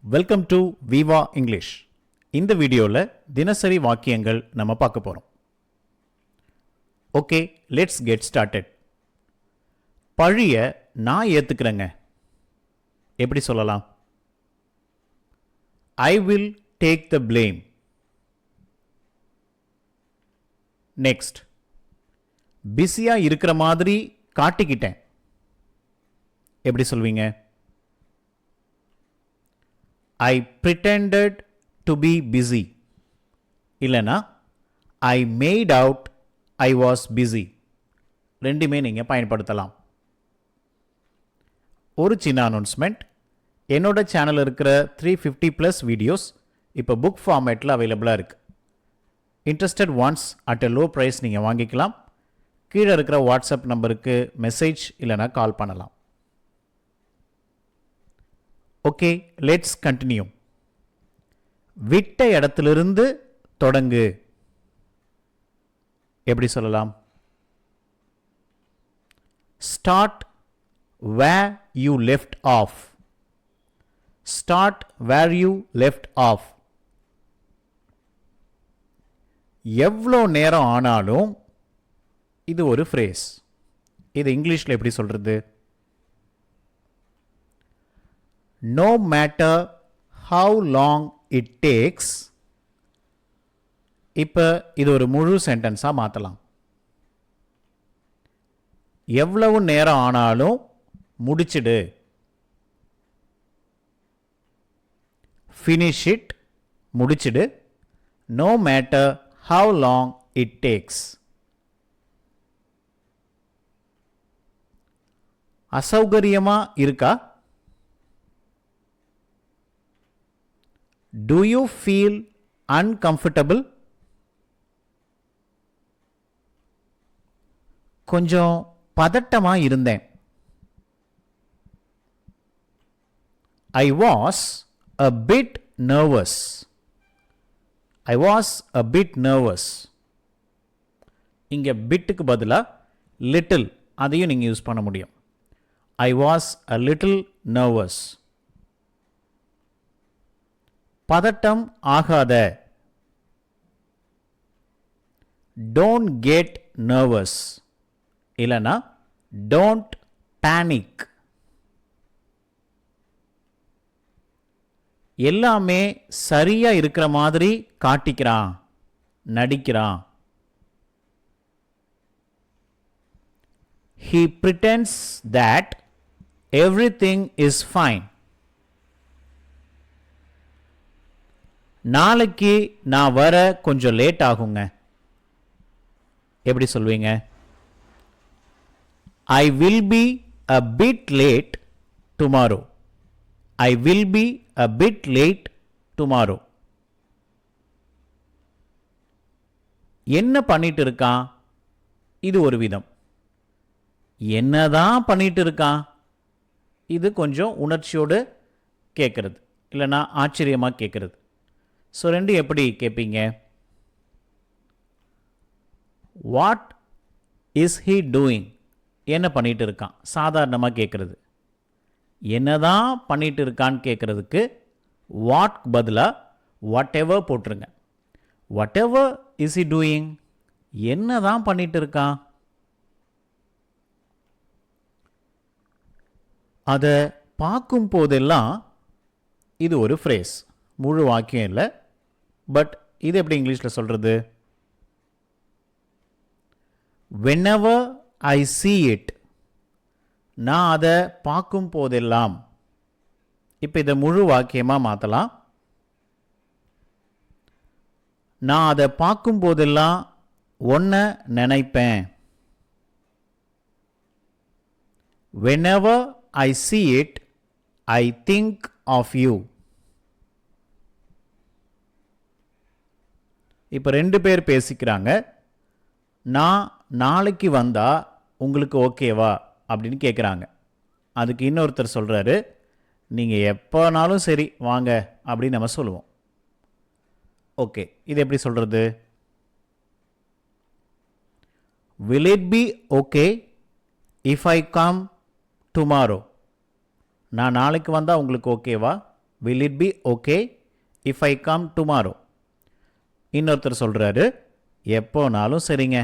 Welcome to Vivah English. இந்த வீடியோவில் தினசரி வாக்கியங்கள் நம்ம பார்க்க போகிறோம். Okay, let's get started. பழிய நான் ஏற்றுக்கிறேங்க. எப்படி சொல்லலாம்? I will take the blame. Next, பிஸியாக இருக்கிற மாதிரி காட்டிக்கிட்டேன். எப்படி சொல்வீங்க? I pretended to be busy. இல்லனா I made out I was busy. ரெண்டுமே நீங்கள் பயன்படுத்தலாம். ஒரு சின்ன அனௌன்ஸ்மெண்ட். என்னோட சேனல் இருக்கிற 350+ வீடியோஸ் இப்போ புக் ஃபார்மேட்டில் அவைலபிளாக இருக்குது. Interested ones at a low price நீங்கள் வாங்கிக்கலாம். கீழே இருக்கிற வாட்ஸ்அப் நம்பருக்கு மெசேஜ் இல்லைனா கால் பண்ணலாம். Okay, let's continue. விட்ட இடத்திலிருந்து தொடங்கு. எப்படி சொல்லலாம்? Start where you left off. Start where you left off. எவ்வளோ நேரம் ஆனாலும் இது ஒரு ஃப்ரேஸ். இது இங்கிலீஷில் எப்படி சொல்கிறது? No matter how long it takes. இப்போ இது ஒரு முழு சென்டென்ஸாக மாற்றலாம். எவ்வளவு நேரம் ஆனாலும் முடிச்சிடு. Finish it, முடிச்சிடு. No matter how long it takes. அசௌகரியமா இருக்கா? Do you feel uncomfortable? கொஞ்சம் பதட்டமா இருந்தேன். I was a bit nervous. I was a bit nervous. இங்க பிட்டுக்கு பதிலா little அதையும் நீங்க யூஸ் பண்ண முடியும். I was a little nervous. பதட்டம் ஆகாத. Don't get nervous. இல்லனா don't panic. எல்லாமே சரியா இருக்கிற மாதிரி காட்டிக்கிறான், நடிக்கிறான். He pretends that everything is fine. நாளைக்கு நான் வர கொஞ்சம் லேட் ஆகுங்க. எப்படி சொல்வீங்க? I will be a bit late tomorrow. I will be a bit late tomorrow. என்ன பண்ணிட்டு இருக்கான்? இது ஒரு விதம். என்னதான் பண்ணிட்டு இருக்கான்? இது கொஞ்சம் உணர்ச்சியோடு கேட்கறது, இல்லைனா ஆச்சரியமாக கேட்கறது. ஸோ ரெண்டு எப்படி கேட்பீங்க? What is he doing? என்ன பண்ணிட்டு இருக்கான்? சாதாரணமாக கேட்குறது. என்னதான் பண்ணிட்டு இருக்கான்னு கேட்குறதுக்கு வாட் பதிலாக வாட் எவர் போட்டுருங்க. What ever is he doing? என்ன தான் பண்ணிட்டு இருக்கான்? அதை பார்க்கும் போதெல்லாம் இது ஒரு ஃப்ரேஸ், முழு வாக்கியம் இல்லை. பட் இது எப்படி இங்கிலீஷில் சொல்கிறது? whenever I see it. நான் அதை பார்க்கும் போதெல்லாம். இப்போ இதை முழு வாக்கியமாக மாற்றலாம். நான் அதை பார்க்கும் போதெல்லாம் ஒன்றை நினைப்பேன். whenever I see it, I think of you. இப்போ ரெண்டு பேர் பேசிக்கிறாங்க. நான் நாளைக்கு வந்தா உங்களுக்கு ஓகேவா அப்படின்னு கேட்குறாங்க. அதுக்கு இன்னொருத்தர் சொல்கிறாரு, நீங்கள் எப்போனாலும் சரி வாங்க அப்படின்னு நம்ம சொல்லுவோம். ஓகே, இது எப்படி சொல்கிறது? Will it be okay if I come tomorrow? நான் நாளைக்கு வந்தால் உங்களுக்கு ஓகேவா? will it be okay if I come tomorrow? இன்னொருத்தர் சொல்கிறாரு எப்போனாலும் சரிங்க.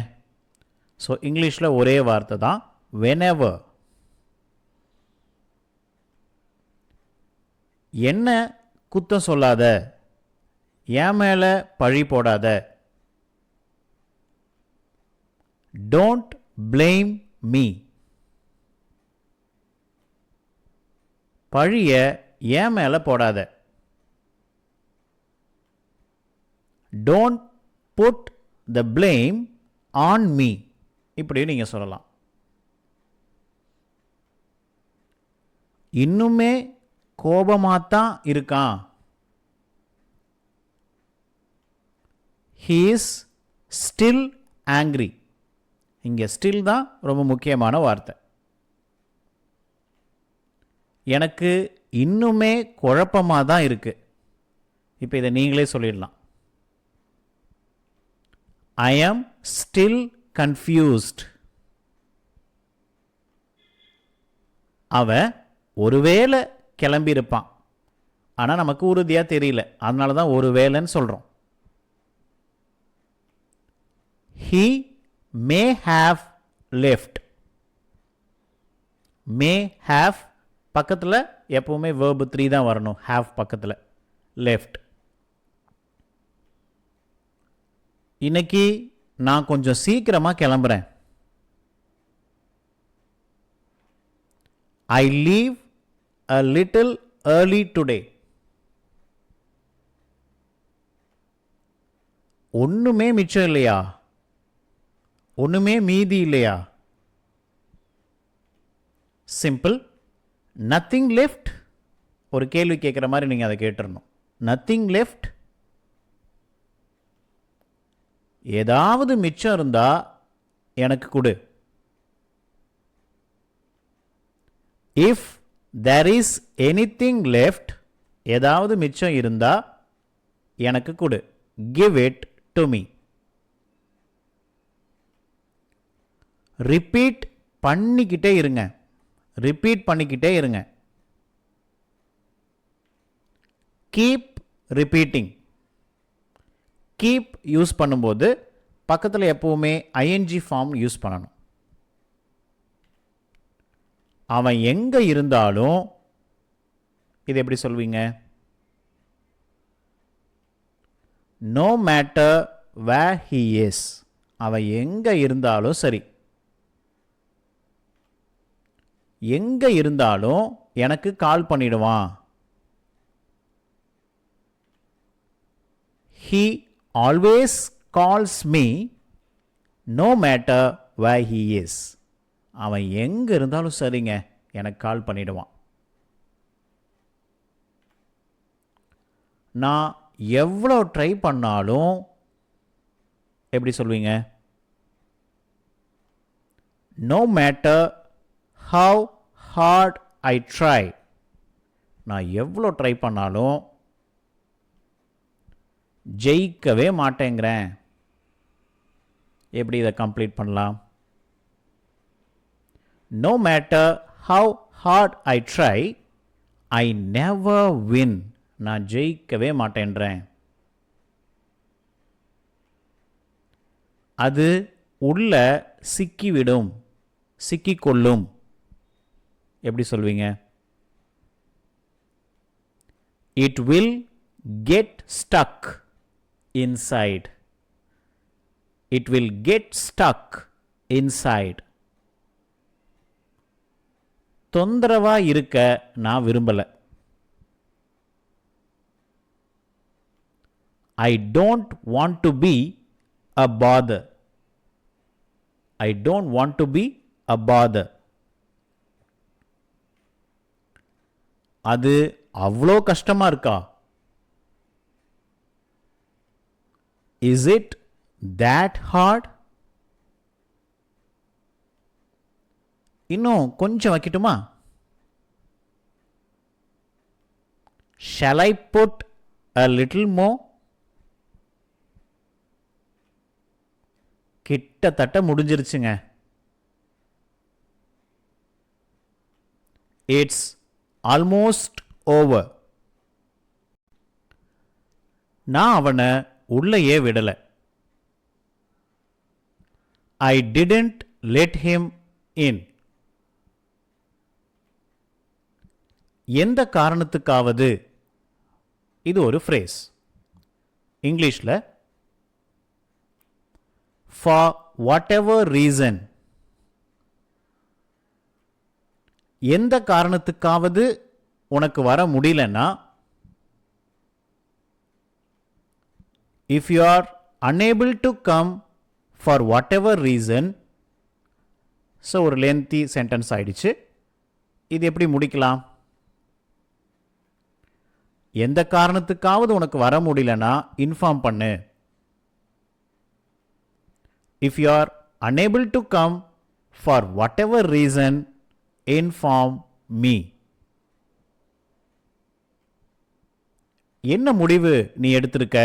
ஸோ இங்கிலீஷில் ஒரே வார்த்தை தான் whenever. என்ன குத்தம் சொல்லாத, என் மேலே பழி போடாத. Don't blame me. பழிய என் மேலே போடாத. Don't put the blame on me. இப்படி நீங்கள் சொல்லலாம். இன்னுமே கோபமாத்தான் இருக்கான். He is still angry. இங்கே ஸ்டில் தான் ரொம்ப முக்கியமான வார்த்தை. எனக்கு இன்னுமே குழப்பமாக தான் இருக்குது. இப்போ இதை நீங்களே சொல்லிடலாம். I am still confused. அவன் ஒருவேளை கிளம்பியிருப்பான், ஆனால் நமக்கு உறுதியாக தெரியல, அதனால தான் ஒருவேளைன்னு சொல்கிறோம். He may have left. may have பக்கத்தில் எப்போவுமே verb 3 தான் வரணும், have பக்கத்தில். left. இன்னைக்கு நான் கொஞ்சம் சீக்கிரமாக கிளம்புறேன். I leave a little early today. ஒன்றுமே மிச்சம் இல்லையா, ஒன்றுமே மீதி இல்லையா. சிம்பிள். Nothing left. ஒரு கேள்வி கேட்குற மாதிரி நீங்கள் அதை கேட்டுறணும். Nothing left. ஏதாவது மிச்சம் இருந்தா எனக்கு கொடு. If there is anything left, ஏதாவது மிச்சம் இருந்தா எனக்கு கொடு. Give it to me. Repeat பண்ணிக்கிட்டே இருங்க. ரிப்பீட் பண்ணிக்கிட்டே இருங்க. Keep repeating. கீப் யூஸ் பண்ணும்போது பக்கத்தில் எப்போவுமே ஐஎன்ஜி ஃபார்ம் யூஸ் பண்ணணும். அவன் எங்கே இருந்தாலும் இது எப்படி சொல்வீங்க? No matter where he is. அவன் எங்கே இருந்தாலும் சரி, எங்கே இருந்தாலும் எனக்கு கால் பண்ணிடுவான். He always calls me no matter where he is. அவன் எங்கே இருந்தாலும் சரிங்க, எனக்கு கால் பண்ணிடுவான். நான் எவ்வளோ ட்ரை பண்ணாலும் எப்படி சொல்வீங்க? No matter how hard I try. நான் எவ்வளோ ட்ரை பண்ணாலும் ஜெயிக்கவே மாட்டேங்கிறேன். எப்படி இதை கம்ப்ளீட் பண்ணலாம்? No matter how hard I try, I never win. நான் ஜெயிக்கவே மாட்டேன்றேன். அது உள்ள சிக்கிவிடும், சிக்கிக்கொள்ளும். எப்படி சொல்வீங்க? It will get stuck inside. It will get stuck inside. தொந்தரவா இருக்க நான் விரும்பல. I don't want to be a bother. I don't want to be a bother. அது அவ்வளோ கஷ்டமா இருக்கா? Is it that hard? இன்னும் கொஞ்சம் வைக்கட்டுமா? Shall I put a little more? கிட்டத்தட்ட முடிஞ்சிருச்சுங்க. It's almost over. நான் அவனை உள்ளேயே விடலை. I didn't let him in. எந்த காரணத்துக்காவது, இது ஒரு ஃப்ரேஸ். இங்கிலீஷில் for whatever reason, எந்த காரணத்துக்காவது உனக்கு வர முடியலன்னா, if you are unable to come for whatever reason, so ஒரு lengthy sentence ஆயிடுச்சு. இது எப்படி முடிக்கலாம்? எந்த காரணத்துக்காவது உனக்கு வர முடியலன்னா இன்ஃபார்ம் பண்ணு. If you are unable to come for whatever reason, inform me. என்ன முடிவு நீ எடுத்திருக்க?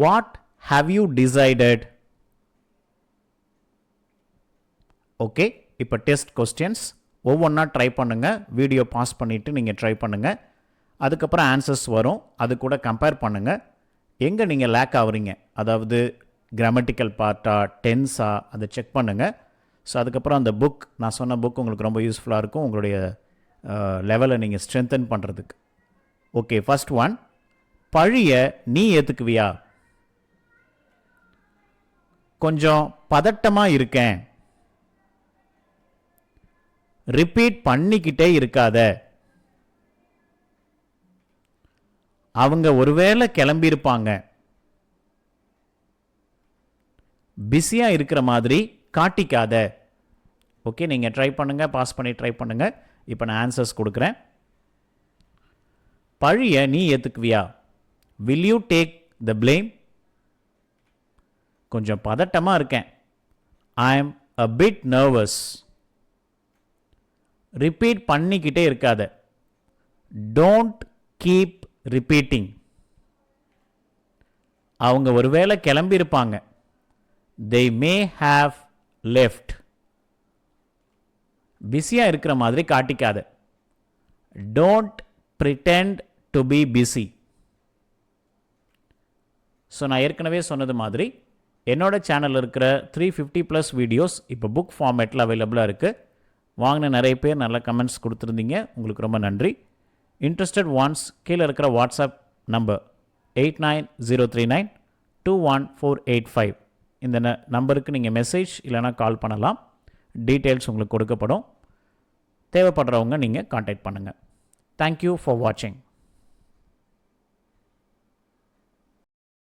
What have you decided? Okay, இப்போ டெஸ்ட் கொஸ்டின்ஸ் ஒவ்வொன்றா ட்ரை பண்ணுங்கள். வீடியோ பாஸ் பண்ணிவிட்டு நீங்கள் ட்ரை பண்ணுங்கள். அதுக்கப்புறம் ஆன்சர்ஸ் வரும், அது கூட கம்பேர் பண்ணுங்கள். எங்கே நீங்கள் லேக் ஆகுறீங்க, அதாவது கிராமட்டிக்கல் பார்ட்டா டென்ஸா, அதை செக் பண்ணுங்கள். ஸோ அதுக்கப்புறம் அந்த புக், நான் சொன்ன புக் உங்களுக்கு ரொம்ப யூஸ்ஃபுல்லாக இருக்கும் உங்களுடைய லெவலை நீங்கள் ஸ்ட்ரென்தன் பண்ணுறதுக்கு. ஓகே, ஃபர்ஸ்ட் ஒன், பழிய நீ ஏற்றுக்குவியா? கொஞ்சம் பதட்டமாக இருக்கேன். ரிப்பீட் பண்ணிக்கிட்டே இருக்காத. அவங்க ஒருவேளை கிளம்பியிருப்பாங்க. பிஸியாக இருக்கிற மாதிரி காட்டிக்காத. ஓகே, நீங்கள் ட்ரை பண்ணுங்கள், பாஸ் பண்ணி ட்ரை பண்ணுங்கள். இப்போ நான் ஆன்சர்ஸ் கொடுக்குறேன். பழிய நீ ஏற்றுக்குவியா? Will you take the blame? கொஞ்சம் பதட்டமாக இருக்கேன். I am a bit nervous. Repeat பண்ணிக்கிட்டே இருக்காத. Don't keep repeating. அவங்க ஒருவேளை கிளம்பியிருப்பாங்க. they may have left. பிஸியாக இருக்கிற மாதிரி காட்டிக்காத. Don't pretend to be busy. So நான் ஏற்கனவே சொன்னது மாதிரி என்னோட சேனலில் இருக்கிற 350+ வீடியோஸ் இப்போ புக் ஃபார்மேட்டில் அவைலபிளாக இருக்குது. வாங்கின நிறைய பேர் நல்ல கமெண்ட்ஸ் கொடுத்துருந்தீங்க, உங்களுக்கு ரொம்ப நன்றி. இன்ட்ரெஸ்டட் ஒன்ஸ் கீழே இருக்கிற வாட்ஸ்அப் நம்பர் 8903921485 இந்த நம்பருக்கு நீங்கள் மெசேஜ் இல்லைனா கால் பண்ணலாம். டீட்டெயில்ஸ் உங்களுக்கு கொடுக்கப்படும். தேவைப்படுறவங்க நீங்கள் கான்டாக்ட் பண்ணுங்கள். தேங்க்யூ ஃபார் வாட்சிங்.